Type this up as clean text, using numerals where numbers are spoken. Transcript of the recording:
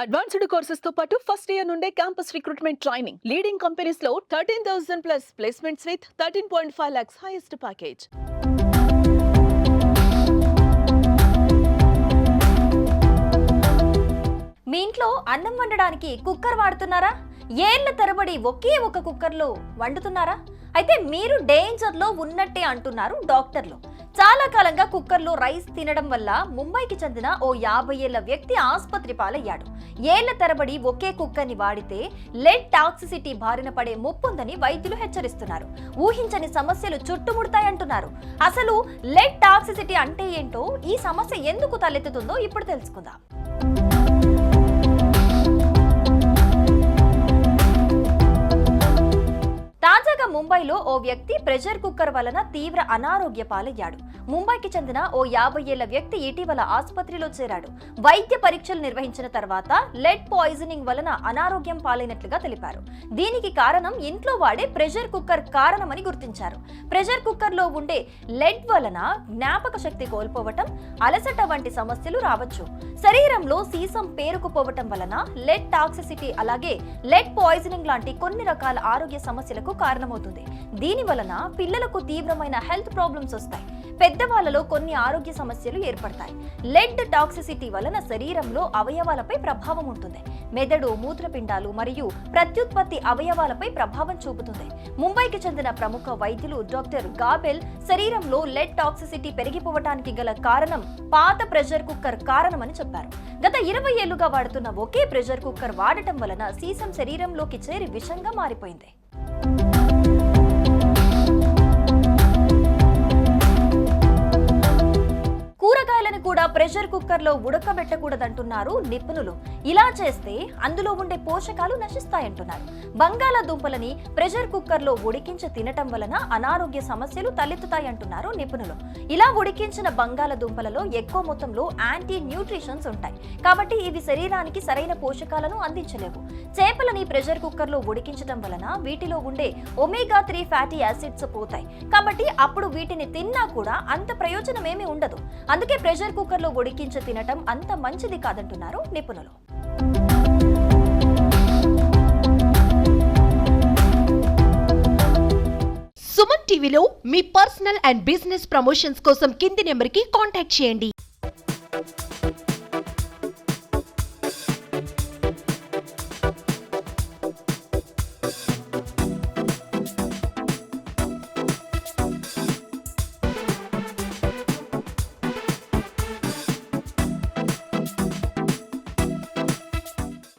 Advanced courses తో పాటు first year నుండే campus recruitment training leading companies లో 13,000 plus placements with 13.5 lakhs highest package. మీ ఇంట్లో అన్నం వండడానికి కుక్కర్ వాడుతున్నారా? ఏళ్ల తరబడి ఒకే ఒక కుక్కర్లో వండుతున్నారా? అయితే మీరు డేంజర్లో ఉన్నట్టే అంటున్నారు డాక్టర్లు. చాలా కాలంగా కుక్కర్లో రైస్ తినడం వల్ల ముంబైకి చెందిన ఓ 50 ఏళ్ల వ్యక్తి ఆసుపత్రి పాలయ్యాడు. ఏళ్ల తరబడి ఒకే కుక్కర్ని వాడితే లెడ్ టాక్సిసిటీ బారిన పడే ముప్పుందని వైద్యులు హెచ్చరిస్తున్నారు. ఊహించని సమస్యలు చుట్టుముడతాయంటున్నారు. అసలు లెడ్ టాక్సిసిటీ అంటే ఏంటో, ఈ సమస్య ఎందుకు తలెత్తుతుందో ఇప్పుడు తెలుసుకుందాం. తాజాగా ముంబైలో ఓ వ్యక్తి ప్రెషర్ కుక్కర్ వలన తీవ్ర అనారోగ్య పాలయ్యాడు. ముంబైకి చెందిన ఓ 50 ఏళ్ల వ్యక్తి ఇటీవల ఆసుపత్రిలో చేరాడు. వైద్య పరీక్షలు నిర్వహించిన తర్వాత లెడ్ పాయిజనింగ్ వలన అనారోగ్యం పాలైనట్లుగా తెలిపారు. దీనికి కారణం ఇంట్లో వాడే ప్రెషర్ కుక్కర్ కారణమని గుర్తించారు. ప్రెషర్ కుక్కర్ లో ఉండే లెడ్ వలన జ్ఞాపక శక్తి కోల్పోవటం, అలసట వంటి సమస్యలు రావచ్చు. శరీరంలో సీసం పేరుకుపోవటం వలన లెడ్ టాక్సిసిటీ అలాగే లెడ్ పాయిజనింగ్ లాంటి కొన్ని రకాల ఆరోగ్య సమస్యలకు కారణమవుతుంది. దీని వలన పిల్లలకు తీవ్రమైన హెల్త్ ప్రాబ్లమ్స్ వస్తాయి. పెద్దవాళ్లలో కొన్ని ఆరోగ్య సమస్యలు ఏర్పడతాయి. లెడ్ టాక్సిసిటీ వలన శరీరంలో అవయవాలపై ప్రభావం ఉంటుంది. మెదడు, మూత్రపిండాలు మరియు ప్రత్యుత్పత్తి అవయవాలపై ప్రభావం చూపుతుంది. ముంబైకి చెందిన ప్రముఖ వైద్యులు డాక్టర్ గాబెల్ శరీరంలో లెడ్ టాక్సిసిటీ పెరిగిపోవటానికి గల కారణం పాత ప్రెషర్ కుక్కర్ కారణమని చెప్పారు. గత 20 ఏళ్లుగా వాడుతున్న ఒకే ప్రెషర్ కుక్కర్ వాడటం వలన సీసం శరీరంలోకి చేరి విషంగా మారిపోయింది. కూరగాయలను కూడా ప్రెషర్ కుక్కర్ లో ఉడకబెట్టకూడదంటున్నారు నిపుణులు. ఇలా చేస్తే అందులో ఉండే పోషకాలు నశిస్తాయంటున్నారు. బంగాళాదుంపలని ప్రెషర్ కుక్కర్ లో ఉడికించి తినటం వలన అనారోగ్య సమస్యలు తలెత్తుతాయంటున్నారు నిపుణులు. ఇలా ఉడికించిన బంగాళాదుంపలలో ఎక్కువ మొత్తంలో యాంటీ న్యూట్రిషన్స్ ఉంటాయి. కాబట్టి ఇవి శరీరానికి సరైన పోషకాలను అందించలేవు. చేపలని ప్రెషర్ కుక్కర్ లో ఉడికించడం వలన వీటిలో ఉండే ఒమేగా 3 ఫ్యాటీ యాసిడ్స్ పోతాయి. కాబట్టి అప్పుడు వీటిని తిన్నా కూడా అంత ప్రయోజనమేమీ ఉండదు. అందుకే ప్రెషర్ కుక్కర్ లో ఉడికించి తినటం అంత మంచిది కాదంటున్నారు నిపుణులు. సుమన్ టీవీలో మీ పర్సనల్ అండ్ బిజినెస్ ప్రమోషన్స్ కోసం కింది నెంబర్కి కాంటాక్ట్ చేయండి.